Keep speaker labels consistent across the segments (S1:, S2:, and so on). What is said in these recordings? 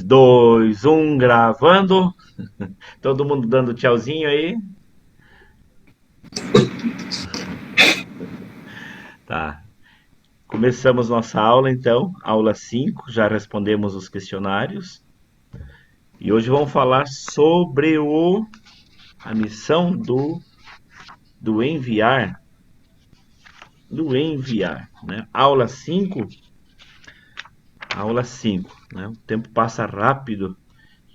S1: 2, 1, gravando. Todo mundo dando tchauzinho aí. Tá. Começamos nossa aula então, aula 5. Já respondemos os questionários. E hoje vamos falar sobre a missão do enviar. Do enviar, né? Aula 5. Aula 5, né? O tempo passa rápido.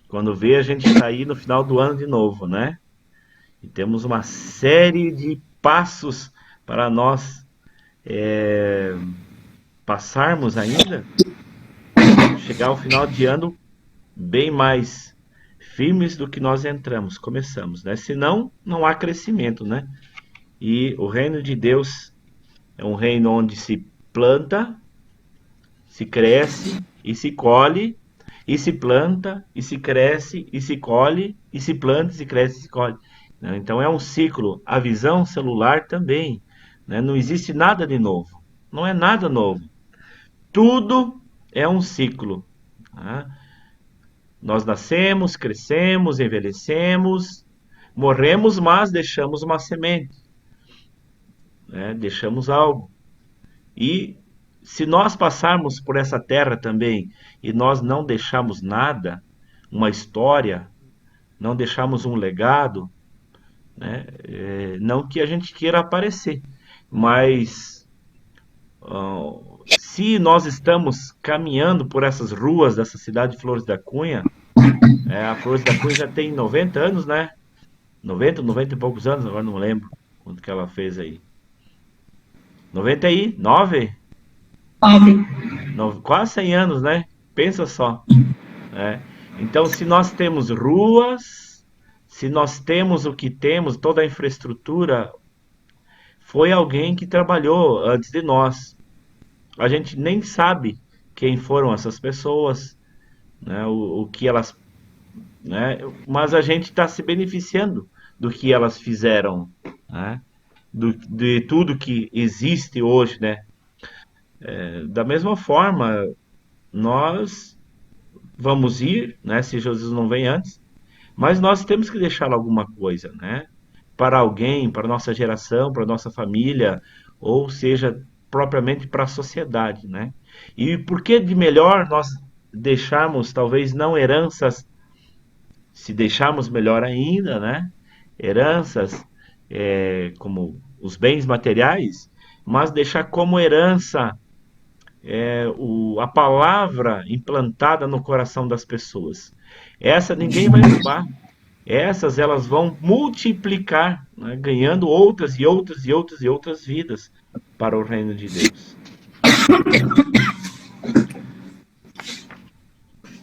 S1: Quando vê, a gente está aí no final do ano de novo, né? E temos uma série de passos para nós passarmos ainda, chegar ao final de ano bem mais firmes do que nós começamos, né? Senão, não há crescimento, né? E o reino de Deus é um reino onde se planta, se cresce e se colhe, e se planta, e se cresce, e se colhe, e se planta, e se cresce, e se colhe. Né? Então é um ciclo. A visão celular também. Né? Não existe nada de novo. Não é nada novo. Tudo é um ciclo. Tá? Nós nascemos, crescemos, envelhecemos, morremos, mas deixamos uma semente. Né? Deixamos algo. E se nós passarmos por essa terra também e nós não deixarmos nada, uma história, não deixarmos um legado, né? Não que a gente queira aparecer, mas se nós estamos caminhando por essas ruas dessa cidade de Flores da Cunha, a Flores da Cunha já tem 90 anos, né? 90 e poucos anos, agora não lembro quanto que ela fez aí. 99?
S2: Óbvio.
S1: Quase 100 anos, né? Pensa só. Né? Então, se nós temos ruas, se nós temos o que temos, toda a infraestrutura, foi alguém que trabalhou antes de nós. A gente nem sabe quem foram essas pessoas, né? O que elas, né? Mas a gente está se beneficiando do que elas fizeram, né? De tudo que existe hoje, né? Da mesma forma, nós vamos ir, né? Se Jesus não vem antes, mas nós temos que deixar alguma coisa, né? Para alguém, para nossa geração, para nossa família, ou seja, propriamente para a sociedade, né? E por que de melhor nós deixarmos, talvez não heranças, se deixarmos melhor ainda, né? Heranças como os bens materiais, mas deixar como herança a palavra implantada no coração das pessoas. Essa ninguém vai roubar. Essas elas vão multiplicar, né, ganhando outras e outras e outras e outras vidas para o reino de Deus.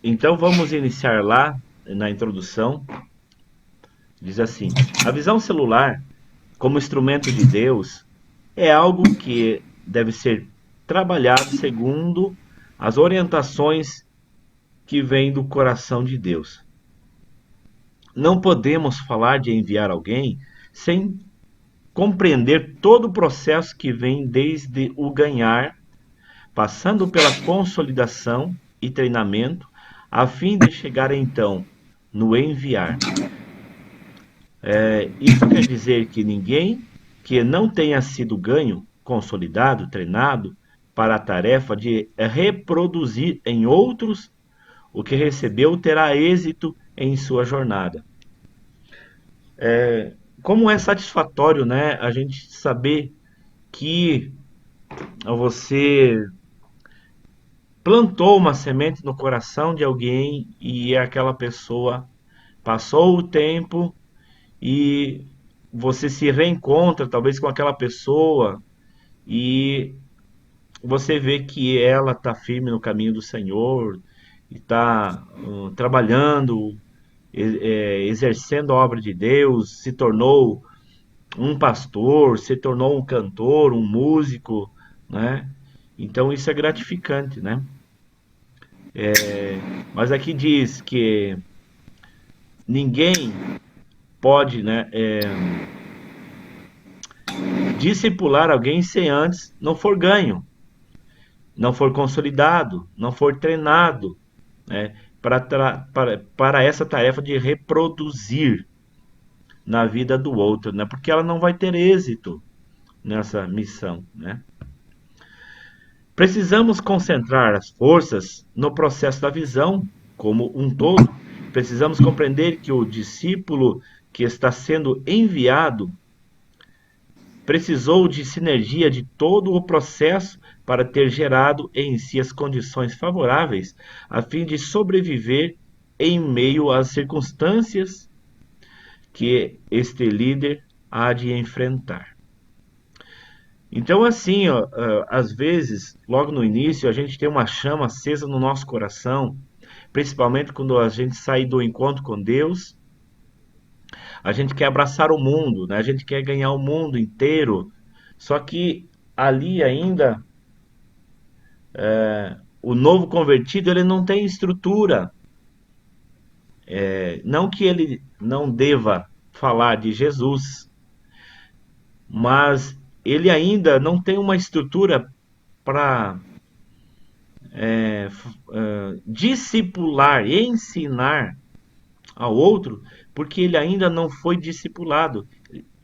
S1: Então vamos iniciar lá na introdução. Diz assim: a visão celular, como instrumento de Deus, é algo que deve ser trabalhado segundo as orientações que vêm do coração de Deus. Não podemos falar de enviar alguém sem compreender todo o processo que vem desde o ganhar, passando pela consolidação e treinamento, a fim de chegar então no enviar. Isso quer dizer que ninguém que não tenha sido ganho, consolidado, treinado para a tarefa de reproduzir em outros o que recebeu terá êxito em sua jornada. Como é satisfatório, né, a gente saber que você plantou uma semente no coração de alguém e aquela pessoa passou o tempo e você se reencontra talvez com aquela pessoa e você vê que ela está firme no caminho do Senhor e está trabalhando, exercendo a obra de Deus, se tornou um pastor, se tornou um cantor, um músico, né? Então isso é gratificante, né? Mas aqui diz que ninguém pode, né, discipular alguém sem antes não for ganho, não for consolidado, não for treinado, né? para essa tarefa de reproduzir na vida do outro, né? Porque ela não vai ter êxito nessa missão, né? Precisamos concentrar as forças no processo da visão como um todo. Precisamos compreender que o discípulo que está sendo enviado precisou de sinergia de todo o processo para ter gerado em si as condições favoráveis a fim de sobreviver em meio às circunstâncias que este líder há de enfrentar. Então, assim, ó, às vezes, logo no início, a gente tem uma chama acesa no nosso coração, principalmente quando a gente sai do encontro com Deus, a gente quer abraçar o mundo, né? A gente quer ganhar o mundo inteiro. Só que ali ainda, o novo convertido, ele não tem estrutura. Não que ele não deva falar de Jesus, mas ele ainda não tem uma estrutura para discipular e ensinar ao outro, porque ele ainda não foi discipulado.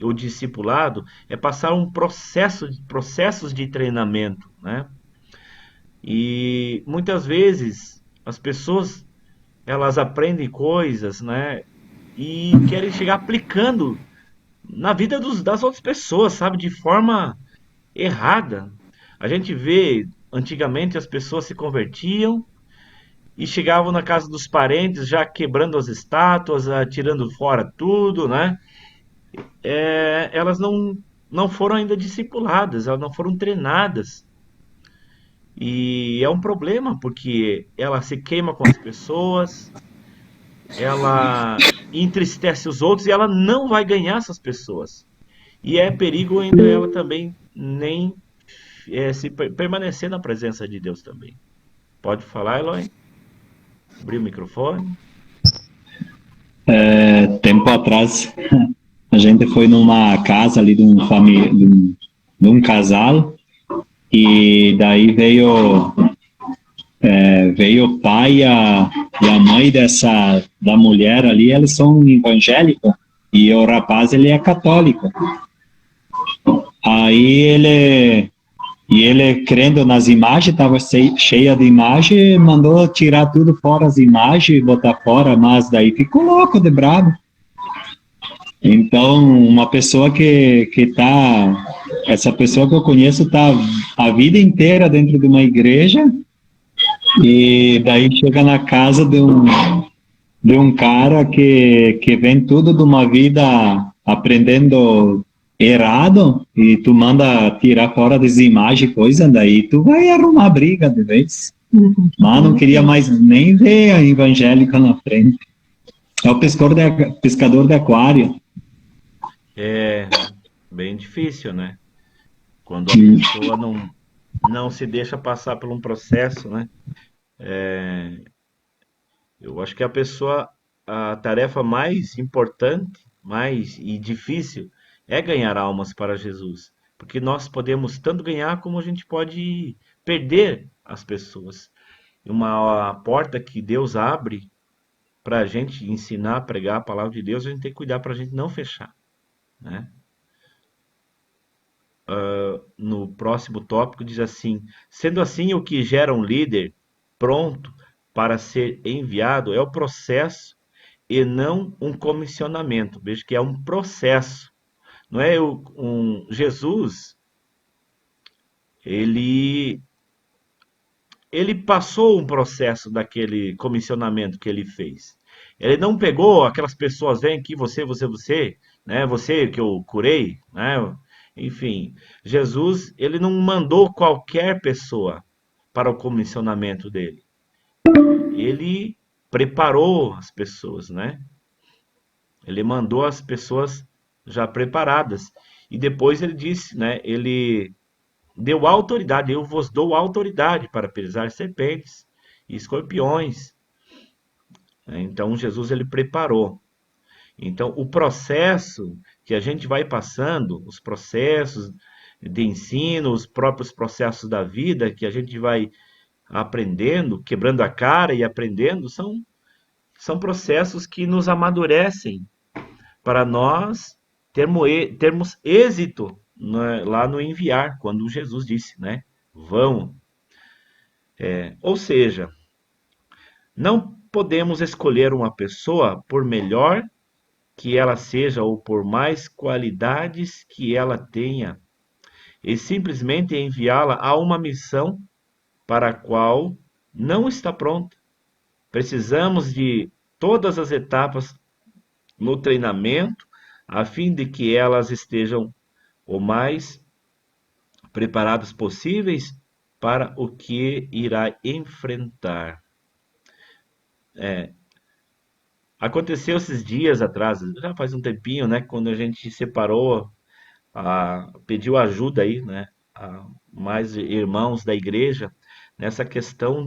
S1: O discipulado é passar processos de treinamento, né? E muitas vezes as pessoas elas aprendem coisas, né? E querem chegar aplicando na vida das outras pessoas, sabe? De forma errada. A gente vê antigamente as pessoas se convertiam e chegavam na casa dos parentes já quebrando as estátuas, tirando fora tudo, né? Elas não foram ainda discipuladas, elas não foram treinadas. E é um problema, porque ela se queima com as pessoas, ela entristece os outros e ela não vai ganhar essas pessoas. E é perigo ainda ela também nem se permanecer na presença de Deus também. Pode falar, Eloy? Abrir o microfone.
S2: Tempo atrás, a gente foi numa casa ali de um casal, e daí veio o pai e a mãe da mulher ali, eles são evangélicos, e o rapaz, ele é católico. Aí ele crendo nas imagens, estava cheia de imagem, mandou tirar tudo fora as imagens, botar fora, mas daí ficou louco de bravo. Então, uma pessoa essa pessoa que eu conheço tá a vida inteira dentro de uma igreja, e daí chega na casa de um cara que vem tudo de uma vida aprendendo errado, e tu manda tirar fora das imagens, coisa, daí tu vai arrumar briga de vez. Mas não queria mais nem ver a evangélica na frente. É o pescador de aquário.
S1: É bem difícil, né? Quando a pessoa não se deixa passar por um processo, né? Eu acho que a tarefa mais importante, mais e difícil, é ganhar almas para Jesus. Porque nós podemos tanto ganhar como a gente pode perder as pessoas. E uma porta que Deus abre para a gente ensinar a pregar a palavra de Deus, a gente tem que cuidar para a gente não fechar, né? No próximo tópico diz assim: sendo assim, o que gera um líder pronto para ser enviado é o processo e não um comissionamento. Veja que é um processo. Não é Jesus, ele ele passou um processo daquele comissionamento que ele fez. Ele não pegou aquelas pessoas, vem aqui você, né? Você que eu curei, né? Enfim, Jesus, ele não mandou qualquer pessoa para o comissionamento dele. Ele preparou as pessoas, né? Ele mandou as pessoas já preparadas. E depois ele disse, né? Ele deu autoridade, eu vos dou autoridade para pisar serpentes e escorpiões. Então Jesus ele preparou. Então o processo que a gente vai passando, os processos de ensino, os próprios processos da vida que a gente vai aprendendo, quebrando a cara e aprendendo, são processos que nos amadurecem para nós termos êxito, né, lá no enviar, quando Jesus disse, né? Vão. Ou seja, não podemos escolher uma pessoa por melhor que ela seja ou por mais qualidades que ela tenha, e simplesmente enviá-la a uma missão para a qual não está pronta. Precisamos de todas as etapas no treinamento, a fim de que elas estejam o mais preparadas possíveis para o que irá enfrentar. Aconteceu esses dias atrás, já faz um tempinho, né, quando a gente separou, pediu ajuda aí, né, a mais irmãos da igreja nessa questão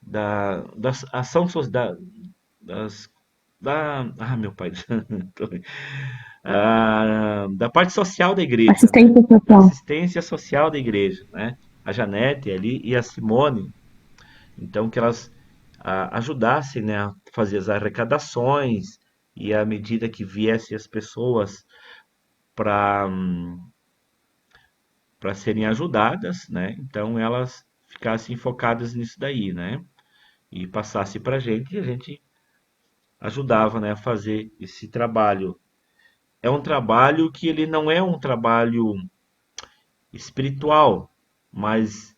S1: da ação das, meu pai, da parte social da igreja, né?
S3: Assistência
S1: Da
S3: social.
S1: assistência social da igreja, né? A Janete ali e a Simone, então que elas ajudassem, né, a fazer as arrecadações e à medida que viessem as pessoas para serem ajudadas, né? Então elas ficassem focadas nisso daí, né? E passasse para a gente e a gente ajudava, né, a fazer esse trabalho. É um trabalho que ele não é um trabalho espiritual, mas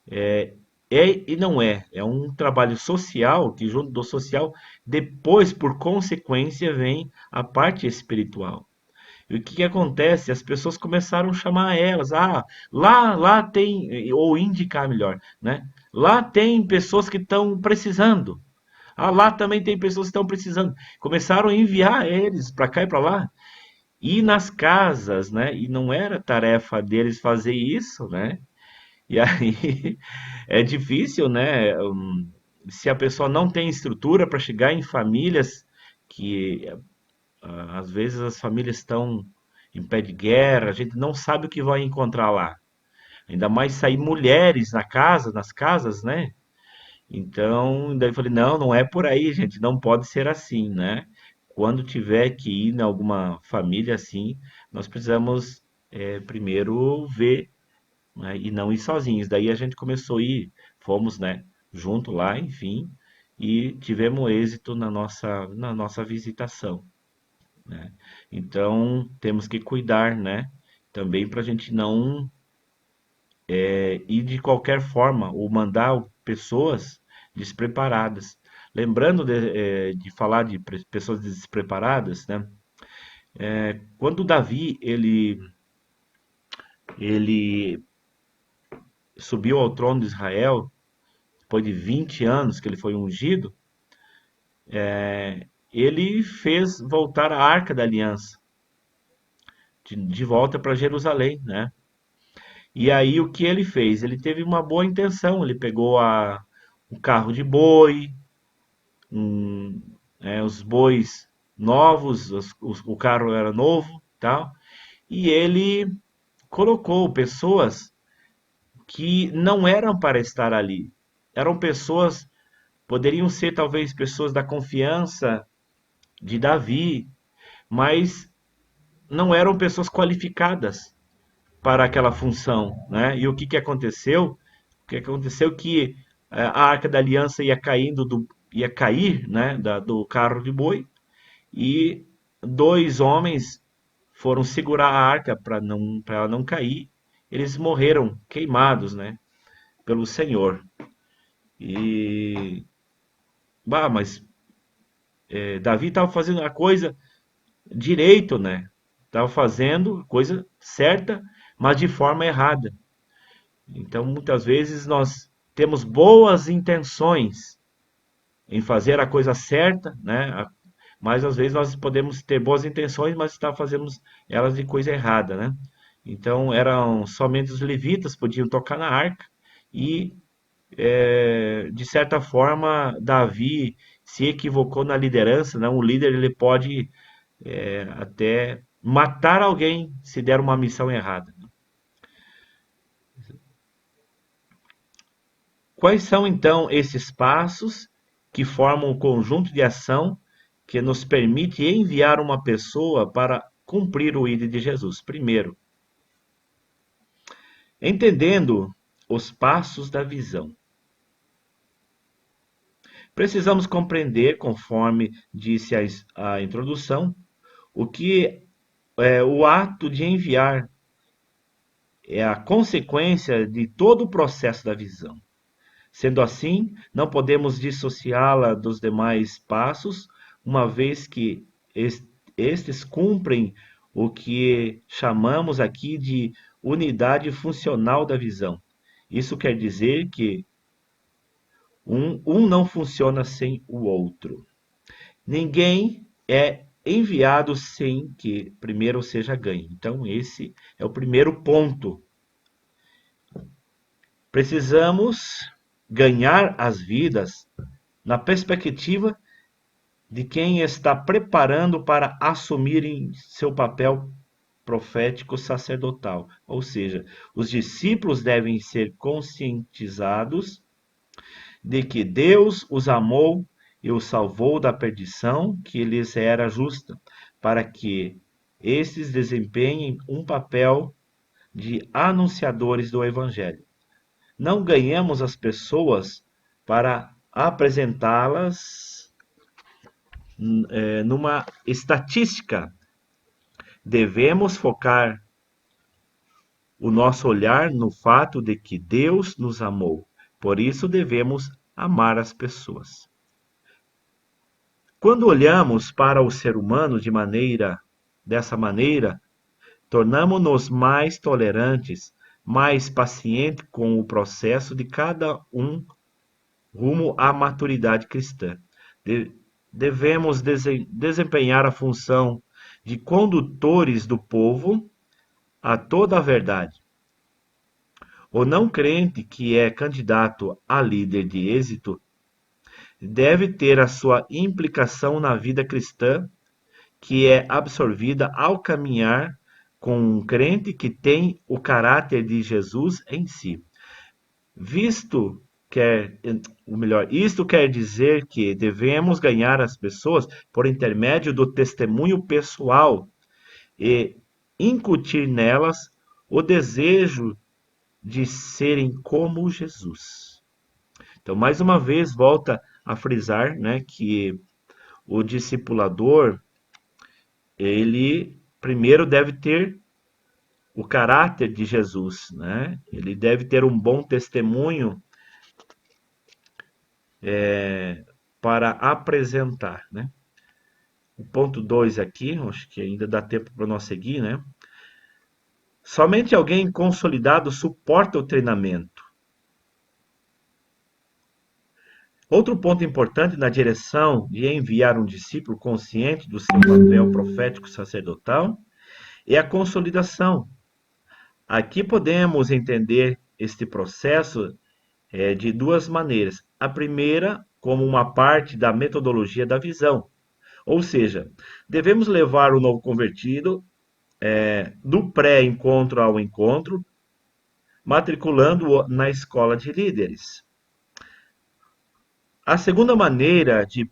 S1: é e não é. É um trabalho social que, junto do social, depois, por consequência, vem a parte espiritual. E o que que acontece? As pessoas começaram a chamar elas. Ah, lá tem, ou indicar melhor, né? Lá tem pessoas que estão precisando. Ah, lá também tem pessoas que estão precisando. Começaram a enviar eles para cá e para lá. E nas casas, né? E não era tarefa deles fazer isso, né? E aí é difícil, né? Se a pessoa não tem estrutura para chegar em famílias que às vezes as famílias estão em pé de guerra, a gente não sabe o que vai encontrar lá. Ainda mais sair mulheres nas casas, né? Então, daí eu falei, não, não é por aí, gente, não pode ser assim, né? Quando tiver que ir em alguma família assim, nós precisamos primeiro ver, né, e não ir sozinhos. Daí a gente começou a ir, fomos, né, junto lá, enfim, e tivemos êxito na nossa visitação, né? Então, temos que cuidar, né, também para a gente não ir de qualquer forma ou mandar pessoas despreparadas. Lembrando de falar de pessoas despreparadas, né? Quando Davi ele subiu ao trono de Israel, depois de 20 anos que ele foi ungido, ele fez voltar a Arca da Aliança de volta para Jerusalém, né? E aí o que ele fez? Ele teve uma boa intenção, ele pegou um carro de boi, os bois novos, o carro era novo, tal, e ele colocou pessoas que não eram para estar ali. Eram pessoas, poderiam ser talvez pessoas da confiança de Davi, mas não eram pessoas qualificadas para aquela função, né? E o que que aconteceu? O que aconteceu é que a Arca da Aliança ia cair, né, do carro de boi, e dois homens foram segurar a arca para ela não cair. Eles morreram queimados, né, pelo Senhor. E mas Davi estava fazendo a coisa direito, né? Estava fazendo a coisa certa, mas de forma errada. Então, muitas vezes nós temos boas intenções em fazer a coisa certa, né? Mas às vezes nós podemos ter boas intenções, mas está fazendo elas de coisa errada, né? Então, eram somente os levitas podiam tocar na arca e, de certa forma, Davi se equivocou na liderança, né? O líder ele pode até matar alguém se der uma missão errada. Quais são então esses passos que formam o conjunto de ação que nos permite enviar uma pessoa para cumprir o ID de Jesus? Primeiro, entendendo os passos da visão. Precisamos compreender, conforme disse a introdução, o que é o ato de enviar é a consequência de todo o processo da visão. Sendo assim, não podemos dissociá-la dos demais passos, uma vez que estes cumprem o que chamamos aqui de unidade funcional da visão. Isso quer dizer que um não funciona sem o outro. Ninguém é enviado sem que primeiro seja ganho. Então, esse é o primeiro ponto. Precisamos ganhar as vidas na perspectiva de quem está preparando para assumir seu papel profético sacerdotal. Ou seja, os discípulos devem ser conscientizados de que Deus os amou e os salvou da perdição que lhes era justa, para que estes desempenhem um papel de anunciadores do Evangelho. Não ganhamos as pessoas para apresentá-las numa estatística. Devemos focar o nosso olhar no fato de que Deus nos amou. Por isso devemos amar as pessoas. Quando olhamos para o ser humano dessa maneira, tornamo-nos mais tolerantes, mais pacientes com o processo de cada um rumo à maturidade cristã. Devemos desempenhar a função de condutores do povo a toda a verdade. O não crente que é candidato a líder de êxito deve ter a sua implicação na vida cristã, que é absorvida ao caminhar com um crente que tem o caráter de Jesus em si. Isto quer dizer que devemos ganhar as pessoas por intermédio do testemunho pessoal e incutir nelas o desejo de serem como Jesus. Então, mais uma vez, volta a frisar, né, que o discipulador, ele primeiro deve ter o caráter de Jesus, né? Ele deve ter um bom testemunho para apresentar, né? O ponto 2 aqui, acho que ainda dá tempo para nós seguir, né? Somente alguém consolidado suporta o treinamento. Outro ponto importante na direção de enviar um discípulo consciente do seu papel profético sacerdotal é a consolidação. Aqui podemos entender este processo de duas maneiras. A primeira, como uma parte da metodologia da visão. Ou seja, devemos levar o novo convertido do pré-encontro ao encontro, matriculando-o na escola de líderes. A segunda maneira de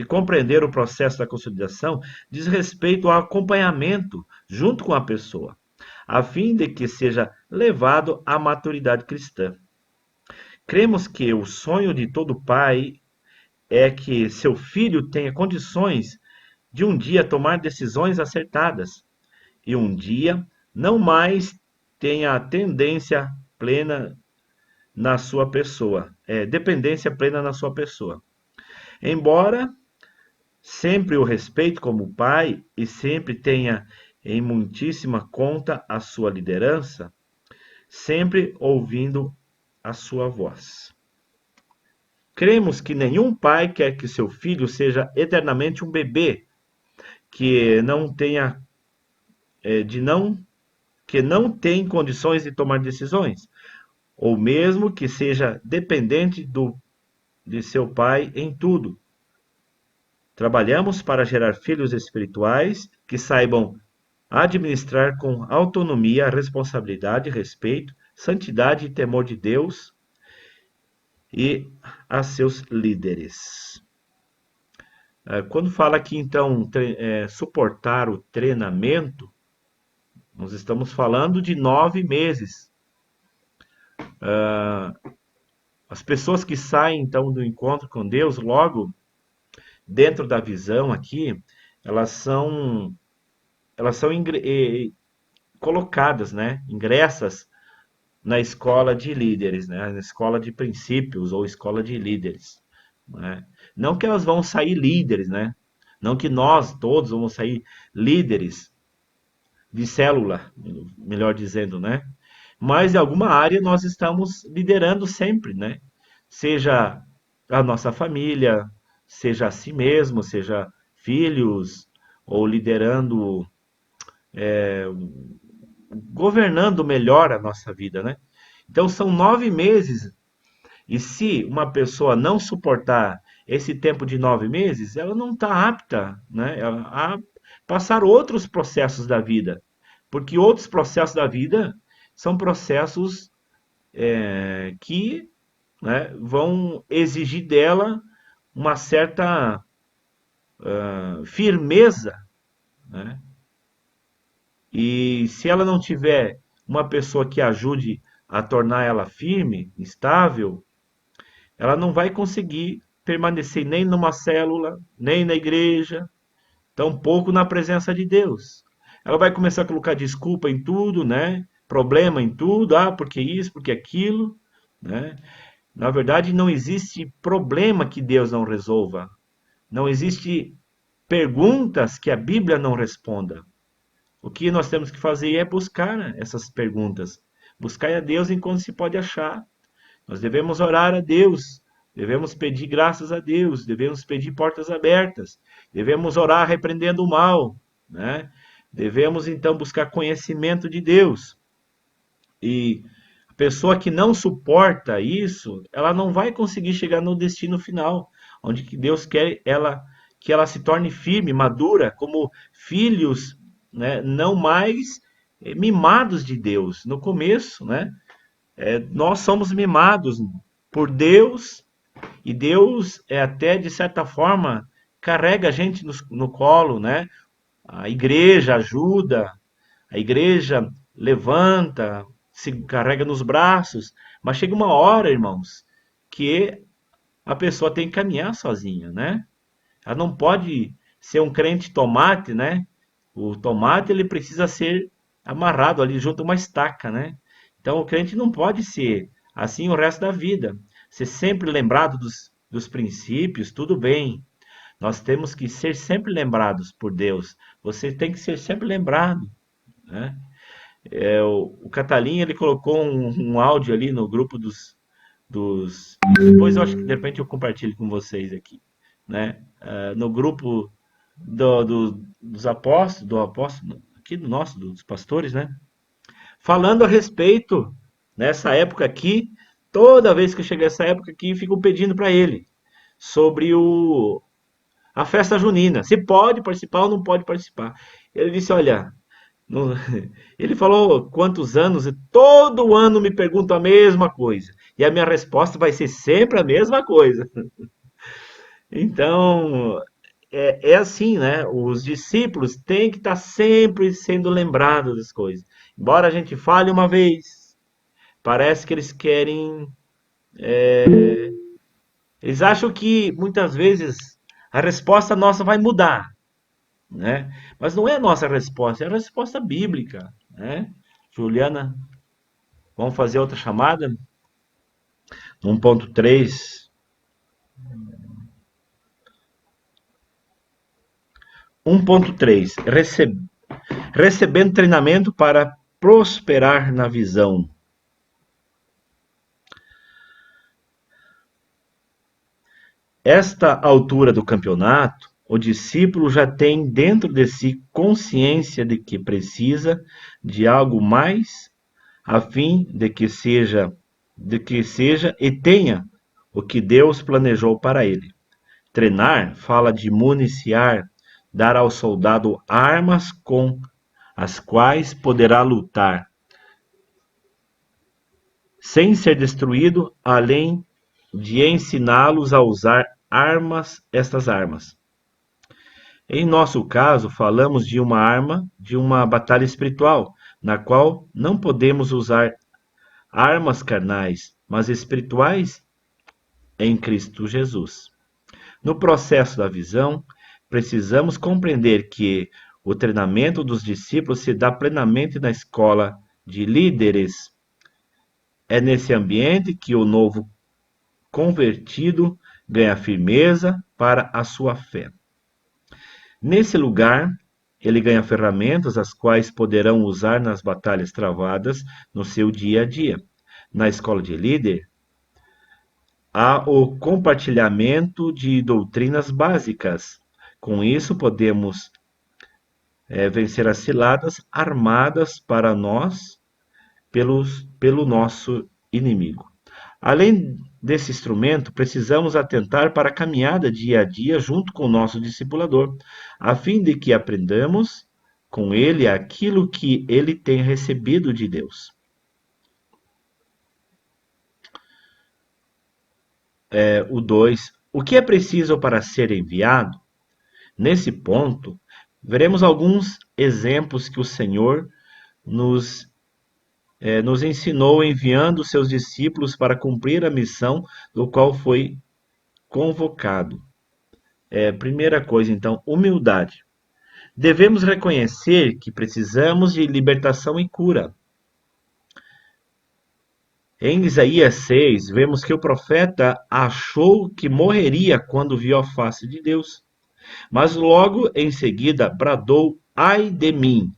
S1: compreender o processo da consolidação diz respeito ao acompanhamento junto com a pessoa, a fim de que seja levado à maturidade cristã. Cremos que o sonho de todo pai é que seu filho tenha condições de um dia tomar decisões acertadas e um dia não mais tenha tendência plena na sua pessoa, dependência plena na sua pessoa. Embora sempre o respeite como pai e sempre tenha em muitíssima conta a sua liderança, sempre ouvindo a sua voz. Cremos que nenhum pai quer que seu filho seja eternamente um bebê, que não tem condições de tomar decisões, ou mesmo que seja dependente de seu pai em tudo. Trabalhamos para gerar filhos espirituais que saibam administrar com autonomia, responsabilidade, respeito, santidade e temor de Deus e a seus líderes. Quando fala aqui, então, suportar o treinamento, nós estamos falando de 9 meses. As pessoas que saem, então, do encontro com Deus, logo dentro da visão aqui, elas são colocadas, né? Ingressas na escola de líderes, né? Na escola de princípios ou escola de líderes, né? Não que elas vão sair líderes, né? Não que nós todos vamos sair líderes de célula, melhor dizendo, né? Mas em alguma área nós estamos liderando sempre, né? Seja a nossa família, seja a si mesmo, seja filhos, ou liderando, governando melhor a nossa vida, né? Então são 9 meses. E se uma pessoa não suportar esse tempo de 9 meses, ela não está apta, né, a passar outros processos da vida. Porque outros processos da vida são processos que, né, vão exigir dela uma certa firmeza, né? E se ela não tiver uma pessoa que ajude a tornar ela firme, estável, ela não vai conseguir permanecer nem numa célula, nem na igreja, tampouco na presença de Deus. Ela vai começar a colocar desculpa em tudo, né? Problema em tudo, porque isso, porque aquilo, né? Na verdade, não existe problema que Deus não resolva. Não existe perguntas que a Bíblia não responda. O que nós temos que fazer é buscar essas perguntas. Buscar a Deus enquanto se pode achar. Nós devemos orar a Deus, devemos pedir graças a Deus, devemos pedir portas abertas, devemos orar repreendendo o mal, né? Devemos então buscar conhecimento de Deus. E a pessoa que não suporta isso, ela não vai conseguir chegar no destino final, onde que Deus quer que ela se torne firme, madura, como filhos, né? Não mais mimados de Deus. No começo, né? Nós somos mimados por Deus, e Deus até de certa forma carrega a gente no colo, né? A igreja ajuda, a igreja levanta, se carrega nos braços, mas chega uma hora, irmãos, que a pessoa tem que caminhar sozinha, né? Ela não pode ser um crente tomate, né? O tomate ele precisa ser amarrado ali junto a uma estaca, né? Então o crente não pode ser assim o resto da vida. Ser sempre lembrado dos princípios, tudo bem. Nós temos que ser sempre lembrados por Deus. Você tem que ser sempre lembrado, né? O Catalinha ele colocou um áudio ali no grupo depois eu acho que de repente eu compartilho com vocês aqui, né? No grupo dos apóstolos, do apóstolo aqui do nosso, dos pastores, né? Falando a respeito, nessa época aqui, toda vez que chega essa época aqui, ficam pedindo para ele sobre a festa junina, se pode participar ou não pode participar. Ele disse, olha, não- ele falou quantos anos, e todo ano me perguntam a mesma coisa, e a minha resposta vai ser sempre a mesma coisa. Então, é assim, né? Os discípulos têm que estar sempre sendo lembrados das coisas. Embora a gente fale uma vez, parece que eles querem. Eles acham que muitas vezes a resposta nossa vai mudar, né? Mas não é a nossa resposta, é a resposta bíblica, né? Juliana, vamos fazer outra chamada? 1.3. 1.3. Recebendo treinamento para prosperar na visão. Esta altura do campeonato, o discípulo já tem dentro de si consciência de que precisa de algo mais a fim de que seja e tenha o que Deus planejou para ele. Treinar fala de municiar, dar ao soldado armas com as quais poderá lutar. sem ser destruído, além de ensiná-los a usar estas armas. Em nosso caso, falamos de uma arma de uma batalha espiritual, na qual não podemos usar armas carnais, mas espirituais em Cristo Jesus. No processo da visão, precisamos compreender que o treinamento dos discípulos se dá plenamente na escola de líderes. É nesse ambiente que o novo convertido ganha firmeza para a sua fé. Nesse lugar, ele ganha ferramentas as quais poderão usar nas batalhas travadas no seu dia a dia. Na escola de líder, há o compartilhamento de doutrinas básicas. Com isso, podemos vencer as ciladas armadas para nós pelo nosso inimigo. Além desse instrumento, precisamos atentar para a caminhada dia a dia junto com o nosso discipulador, a fim de que aprendamos com ele aquilo que ele tem recebido de Deus. O 2. O que é preciso para ser enviado? Nesse ponto, veremos alguns exemplos que o Senhor nos ensinou enviando seus discípulos para cumprir a missão do qual foi convocado. Primeira coisa, então, humildade. Devemos reconhecer que precisamos de libertação e cura. Em Isaías 6, vemos que o profeta achou que morreria quando viu a face de Deus, mas logo em seguida bradou: "Ai de mim",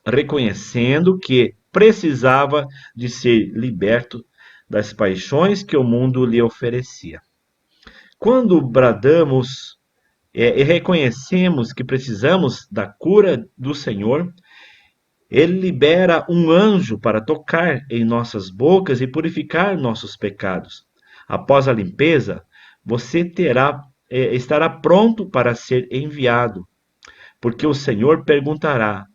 S1: reconhecendo que precisava de ser liberto das paixões que o mundo lhe oferecia. Quando bradamos e reconhecemos que precisamos da cura do Senhor, ele libera um anjo para tocar em nossas bocas e purificar nossos pecados. Após a limpeza, você estará pronto para ser enviado, porque o Senhor perguntará: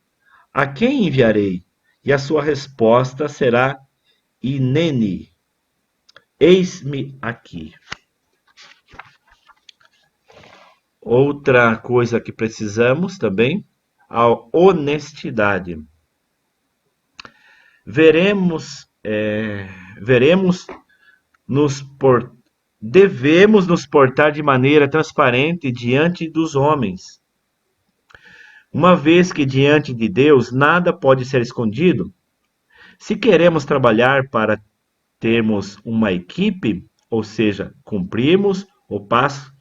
S1: "A quem enviarei?" E a sua resposta será: "Hineni, eis-me aqui." Outra coisa que precisamos também, a honestidade. Veremos devemos nos portar de maneira transparente diante dos homens, uma vez que diante de Deus nada pode ser escondido. Se queremos trabalhar para termos uma equipe, ou seja, cumprirmos o passo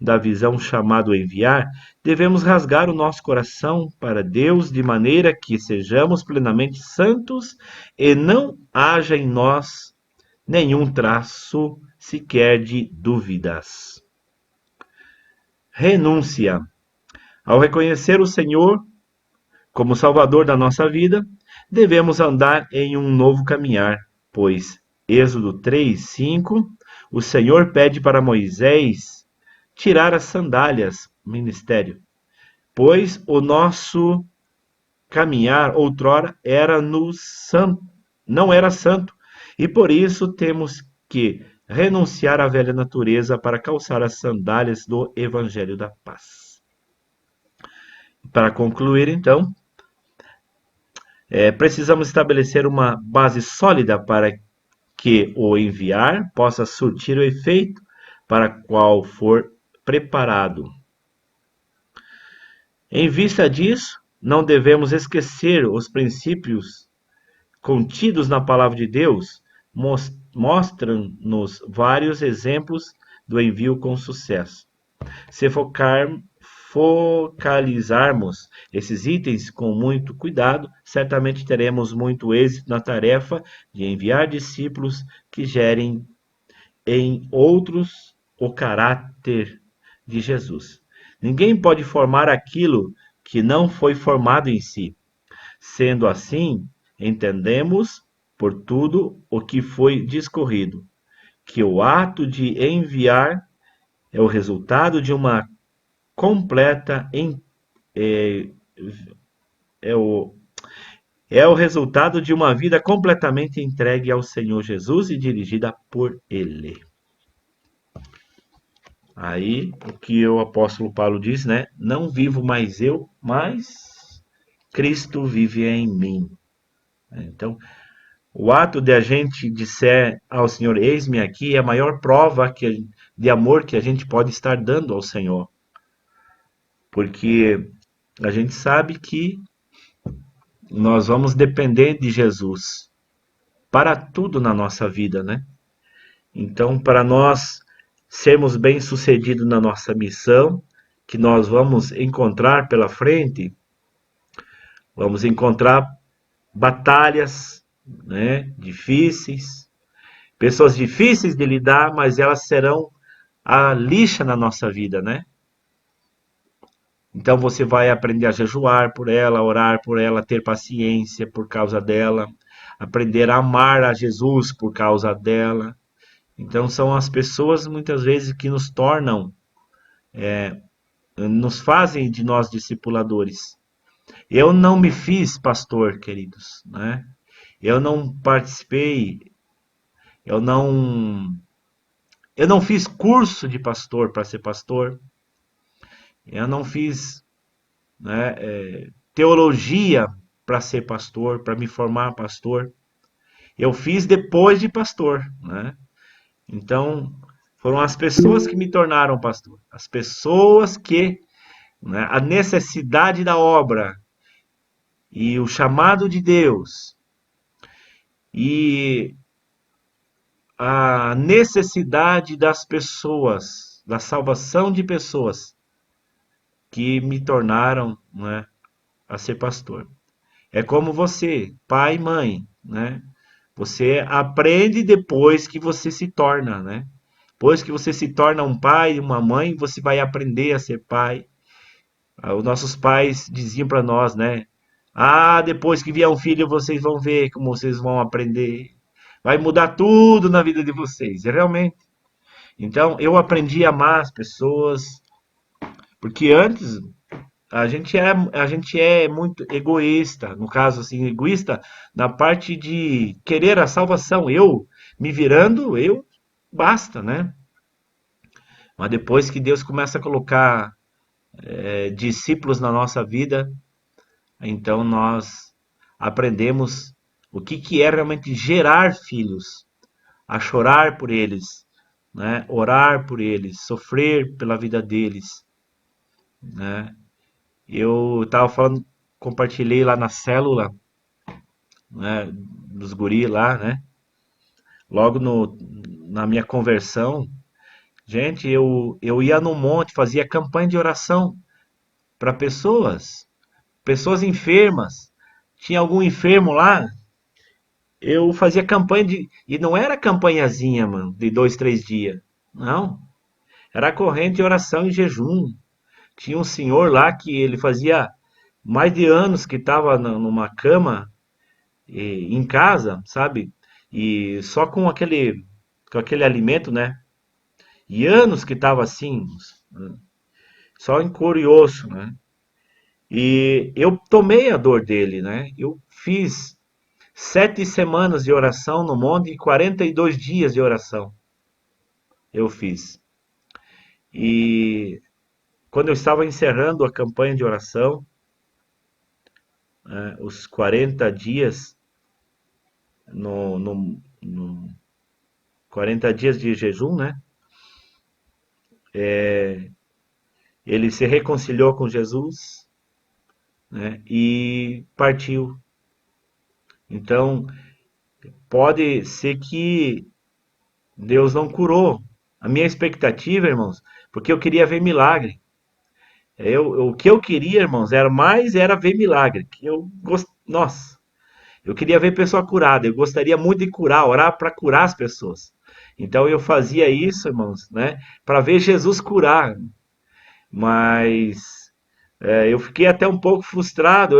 S1: da visão chamado enviar, devemos rasgar o nosso coração para Deus de maneira que sejamos plenamente santos e não haja em nós nenhum traço sequer de dúvidas. Renúncia. Ao reconhecer o Senhor como Salvador da nossa vida, devemos andar em um novo caminhar, pois Êxodo 3:5, o Senhor pede para Moisés tirar as sandálias, ministério, pois o nosso caminhar outrora não era santo, e por isso temos que renunciar à velha natureza para calçar as sandálias do Evangelho da Paz. Para concluir, então, precisamos estabelecer uma base sólida para que o enviar possa surtir o efeito para qual for preparado. Em vista disso, não devemos esquecer os princípios contidos na Palavra de Deus, mostram-nos vários exemplos do envio com sucesso. Se focalizarmos esses itens com muito cuidado, certamente teremos muito êxito na tarefa de enviar discípulos que gerem em outros o caráter de Jesus. Ninguém pode formar aquilo que não foi formado em si. Sendo assim, entendemos por tudo o que foi discorrido, que o ato de enviar é o resultado de uma completa É o resultado de uma vida completamente entregue ao Senhor Jesus e dirigida por Ele. Aí, o que o apóstolo Paulo diz, né? Não vivo mais eu, mas Cristo vive em mim. Então, o ato de a gente disser ao Senhor, eis-me aqui, é a maior prova de amor que a gente pode estar dando ao Senhor. Porque a gente sabe que nós vamos depender de Jesus para tudo na nossa vida, né? Então, para nós sermos bem-sucedidos na nossa missão, que nós vamos encontrar pela frente, vamos encontrar batalhas, né, difíceis, pessoas difíceis de lidar, mas elas serão a lixa na nossa vida, né? Então você vai aprender a jejuar por ela, orar por ela, ter paciência por causa dela, aprender a amar a Jesus por causa dela. Então são as pessoas muitas vezes que nos tornam, nos fazem de nós discipuladores. Eu não me fiz pastor, queridos, né? Eu não participei, eu não, eu não fiz curso de pastor para ser pastor. Eu não fiz, né, teologia para ser pastor, para me formar pastor. Eu fiz depois de pastor, né? Então, foram as pessoas que me tornaram pastor. As pessoas que, né, a necessidade da obra e o chamado de Deus e a necessidade das pessoas, da salvação de pessoas que me tornaram, né, a ser pastor. É como você, pai e mãe, né? Você aprende depois que você se torna, né? Depois que você se torna um pai e uma mãe, você vai aprender a ser pai. Os nossos pais diziam para nós, né? Ah, depois que vier um filho, vocês vão ver como vocês vão aprender. Vai mudar tudo na vida de vocês. E realmente. Então, eu aprendi a amar as pessoas, porque antes a gente é muito egoísta, no caso assim, egoísta na parte de querer a salvação. Eu me virando, eu basta, né? Mas depois que Deus começa a colocar discípulos na nossa vida, então nós aprendemos o que é realmente gerar filhos, a chorar por eles, né? Orar por eles, sofrer pela vida deles, né? Eu estava falando, compartilhei lá na célula, né, dos guri lá, né? Logo na minha conversão, gente, eu ia no monte, fazia campanha de oração para pessoas enfermas. Tinha algum enfermo lá, eu fazia campanha e não era campanhazinha, mano, de 2, 3 dias. Não, era corrente de oração e jejum. Tinha um senhor lá que ele fazia mais de anos que estava numa cama em casa, sabe? E só com aquele alimento, né? E anos que estava assim, né? Só em couro e osso, né? E eu tomei a dor dele, né? Eu fiz 7 semanas de oração no monte e 42 dias de oração. Eu fiz. E quando eu estava encerrando a campanha de oração, né, os 40 dias, no 40 dias de jejum, né? Ele se reconciliou com Jesus, né? E partiu. Então, pode ser que Deus não curou. A minha expectativa, irmãos, porque eu queria ver milagre. O que eu queria, irmãos, era ver milagre. Nossa, eu queria ver pessoa curada. Eu gostaria muito de curar, orar para curar as pessoas. Então eu fazia isso, irmãos, né, para ver Jesus curar. Mas eu fiquei até um pouco frustrado.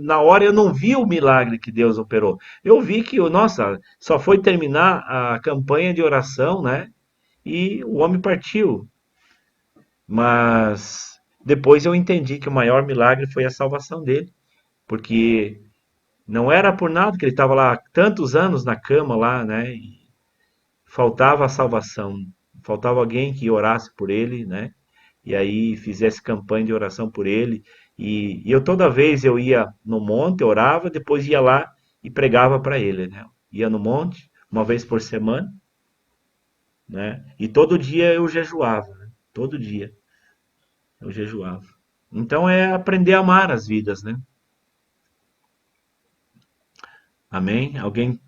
S1: Na hora eu não vi o milagre que Deus operou. Eu vi que, nossa, só foi terminar a campanha de oração, né? E o homem partiu. Mas depois eu entendi que o maior milagre foi a salvação dele, porque Não era por nada que ele estava lá tantos anos na cama lá, né? E faltava a salvação, faltava alguém que orasse por ele, né? E aí fizesse campanha de oração por ele. E eu toda vez eu ia no monte, orava, depois ia lá e pregava para ele, né? Ia no monte, uma vez por semana, né? E todo dia eu jejuava, né? Todo dia eu jejuava. Então é aprender a amar as vidas, né? Amém? Alguém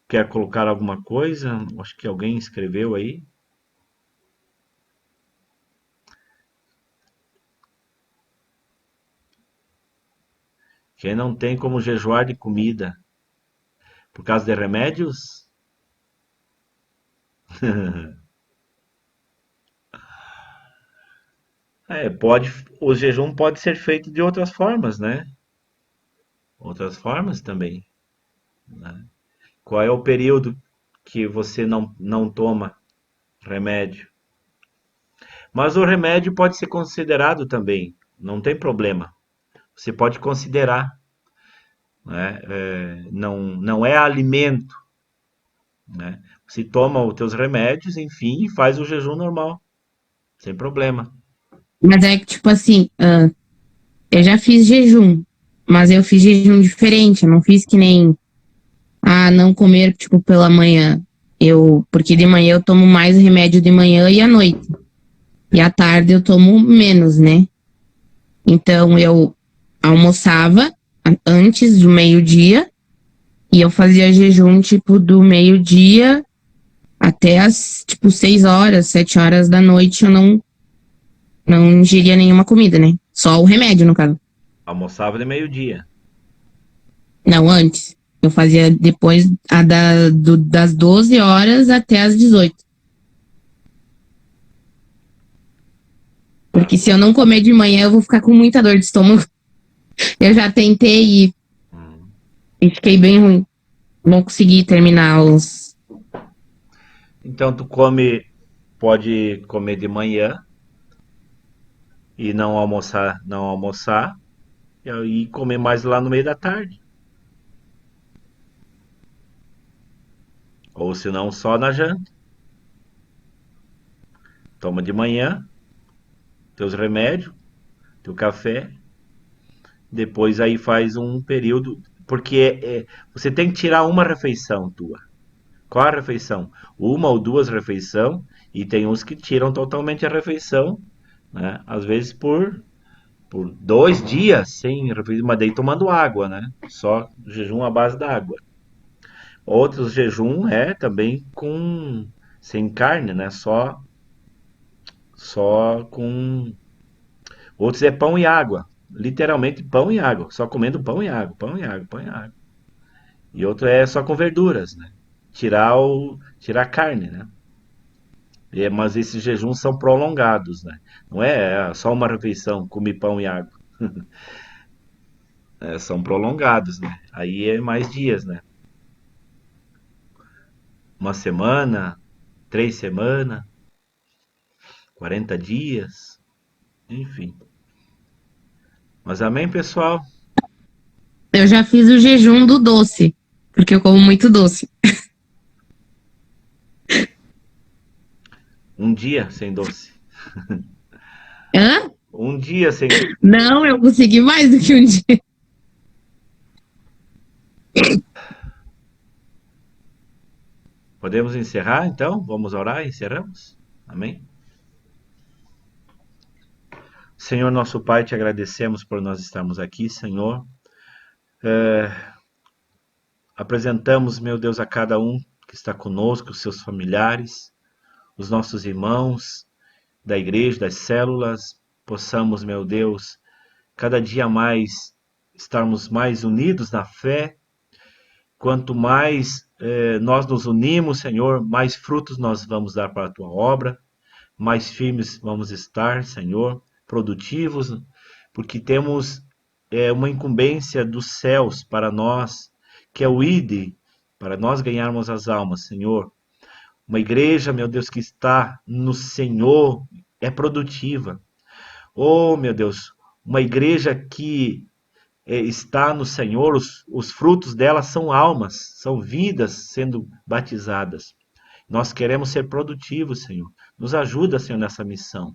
S1: quer colocar alguma coisa? Acho que alguém escreveu aí. Quem não tem como jejuar de comida por causa de remédios? Pode, o jejum pode ser feito de outras formas, né? Outras formas também, né? Qual é o período que você não toma remédio? Mas o remédio pode ser considerado também, não tem problema. Você pode considerar, né? Não é alimento, né? Você toma os teus remédios, enfim, e faz o jejum normal, sem problema.
S3: Mas é que, tipo assim, eu já fiz jejum, mas eu fiz jejum diferente. Eu não fiz que nem, não comer, tipo, pela manhã. Porque de manhã eu tomo mais remédio de manhã e à noite. E à tarde eu tomo menos, né? Então eu almoçava antes do meio-dia e eu fazia jejum, tipo, do meio-dia até as, tipo, 6 horas, 7 horas da noite eu não ingeria nenhuma comida, né? Só o remédio, no caso.
S1: Almoçava de meio-dia.
S3: Não, antes. Eu fazia depois das 12 horas até as 18. Porque se eu não comer de manhã, eu vou ficar com muita dor de estômago. Eu já tentei
S1: Hum.
S3: e fiquei bem ruim. Não consegui terminar os.
S1: Então pode comer de manhã e não almoçar, e aí comer mais lá no meio da tarde. Ou se não, só na janta. Toma de manhã, teus remédios, teu café, depois aí faz um período, porque você tem que tirar uma refeição tua. Qual a refeição? Uma ou duas refeições, e tem uns que tiram totalmente a refeição, né? Às vezes por 2 dias sem refeição, mas daí tomando água, né? Só jejum à base da água. Outros jejum é também com sem carne, né? Só com outros é pão e água, literalmente pão e água, só comendo pão e água, pão e água, pão e água. E outro é só com verduras, né? Tirar a carne, né? Mas esses jejuns são prolongados, né? Não é só uma refeição, comer pão e água. São prolongados, né? Aí é mais dias, né? Uma semana, 3 semanas, 40 dias, enfim. Mas amém, pessoal?
S3: Eu já fiz o jejum do doce, porque eu como muito doce.
S1: Um dia sem doce.
S3: Hã?
S1: Um dia sem.
S3: Não, eu consegui mais do que um dia.
S1: Podemos encerrar então? Vamos orar e encerramos? Amém? Senhor nosso Pai, te agradecemos por nós estarmos aqui, Senhor. Apresentamos, meu Deus, a cada um que está conosco, os seus familiares, os nossos irmãos da igreja, das células, possamos, meu Deus, cada dia mais estarmos mais unidos na fé. Quanto mais nós nos unimos, Senhor, mais frutos nós vamos dar para a tua obra, mais firmes vamos estar, Senhor, produtivos, porque temos uma incumbência dos céus para nós, que é o ID, para nós ganharmos as almas, Senhor. Uma igreja, meu Deus, que está no Senhor é produtiva. Oh, meu Deus, uma igreja que está no Senhor, os frutos dela são almas, são vidas sendo batizadas. Nós queremos ser produtivos, Senhor. Nos ajuda, Senhor, nessa missão.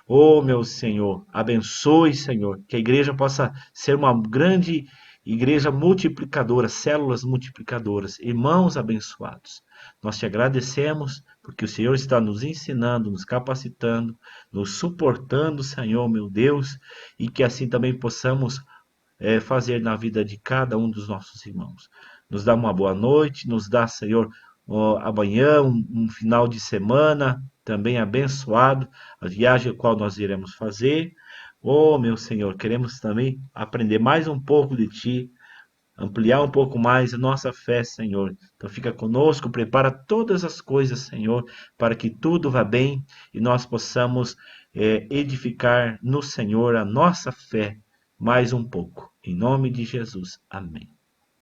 S1: Oh, meu Senhor, abençoe, Senhor, que a igreja possa ser uma grande igreja multiplicadora, células multiplicadoras, irmãos abençoados. Nós te agradecemos porque o Senhor está nos ensinando, nos capacitando, nos suportando, Senhor, meu Deus, e que assim também possamos fazer na vida de cada um dos nossos irmãos. Nos dá uma boa noite, nos dá, Senhor, amanhã, um final de semana também abençoado, a viagem a qual nós iremos fazer. Oh, meu Senhor, queremos também aprender mais um pouco de Ti, ampliar um pouco mais a nossa fé, Senhor. Então fica conosco, prepara todas as coisas, Senhor, para que tudo vá bem e nós possamos edificar no Senhor a nossa fé mais um pouco. Em nome de Jesus. Amém.